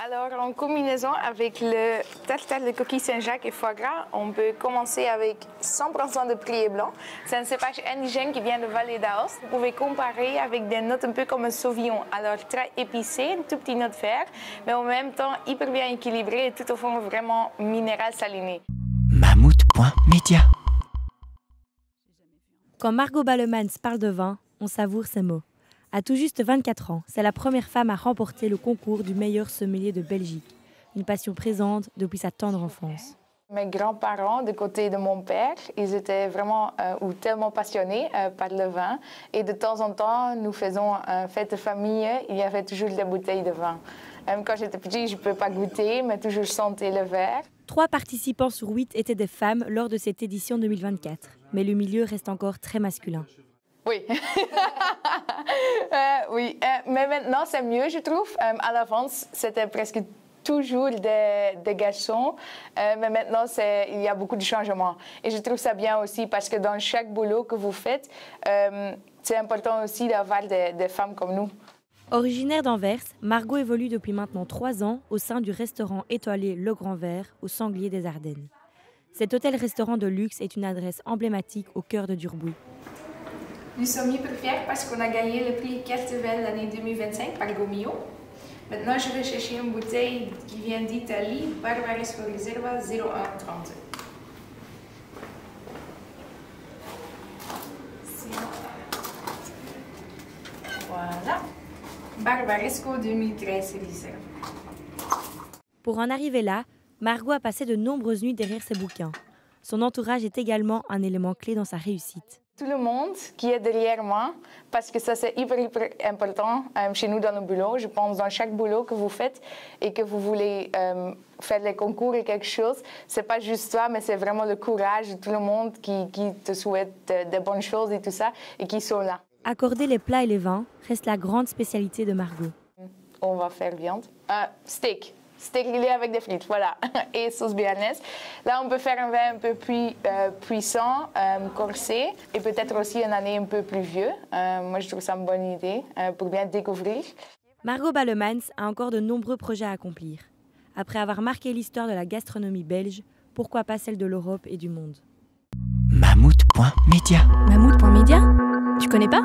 Alors, en combinaison avec le tartare de coquille Saint-Jacques et foie gras, on peut commencer avec 100% de Prix et Blanc. C'est un cépage indigène qui vient de Vallée d'Aoste. Vous pouvez comparer avec des notes un peu comme un Sauvignon. Alors, très épicé, une toute petite note vert, mais en même temps hyper bien équilibré et tout au fond vraiment minéral saliné. Mammouth.media. Quand Margot Ballemans parle de vin, on savoure ses mots. À tout juste 24 ans, c'est la première femme à remporter le concours du meilleur sommelier de Belgique. Une passion présente depuis sa tendre enfance. Mes grands-parents, du côté de mon père, ils étaient vraiment ou tellement passionnés par le vin. Et de temps en temps, nous faisons une fête de famille, il y avait toujours des bouteilles de vin. Même quand j'étais petite, je ne peux pas goûter, mais toujours sentir le verre. 3 participants sur 8 étaient des femmes lors de cette édition 2024. Mais le milieu reste encore très masculin. Oui, oui. Mais maintenant c'est mieux, je trouve. À l'avance, c'était presque toujours des garçons, mais maintenant il y a beaucoup de changements. Et je trouve ça bien aussi parce que dans chaque boulot que vous faites, c'est important aussi d'avoir des femmes comme nous. Originaire d'Anvers, Margot évolue depuis maintenant 3 ans au sein du restaurant étoilé Le Grand Vert au Sanglier des Ardennes. Cet hôtel-restaurant de luxe est une adresse emblématique au cœur de Durbouy. Nous sommes hyper fiers parce qu'on a gagné le prix Kertevel l'année 2025 par Gomio. Maintenant, je vais chercher une bouteille qui vient d'Italie, Barbaresco Reserva 0130. Voilà. Barbaresco 2013 Reserva. Pour en arriver là, Margot a passé de nombreuses nuits derrière ses bouquins. Son entourage est également un élément clé dans sa réussite. Tout le monde qui est derrière moi, parce que ça c'est hyper important chez nous dans nos boulots. Je pense dans chaque boulot que vous faites et que vous voulez faire les concours et quelque chose, c'est pas juste toi, mais c'est vraiment le courage de tout le monde qui te souhaite des bonnes choses et tout ça et qui sont là. Accorder les plats et les vins reste la grande spécialité de Margot. On va faire viande. Steak. Steak grillé avec des frites, voilà, et sauce béarnaise. Là, on peut faire un vin un peu plus puissant, corsé, et peut-être aussi une année un peu plus vieux. Moi, je trouve ça une bonne idée pour bien découvrir. Margot Ballemans a encore de nombreux projets à accomplir. Après avoir marqué l'histoire de la gastronomie belge, pourquoi pas celle de l'Europe et du monde? Mammouth.media. Mammouth.media? Tu connais pas?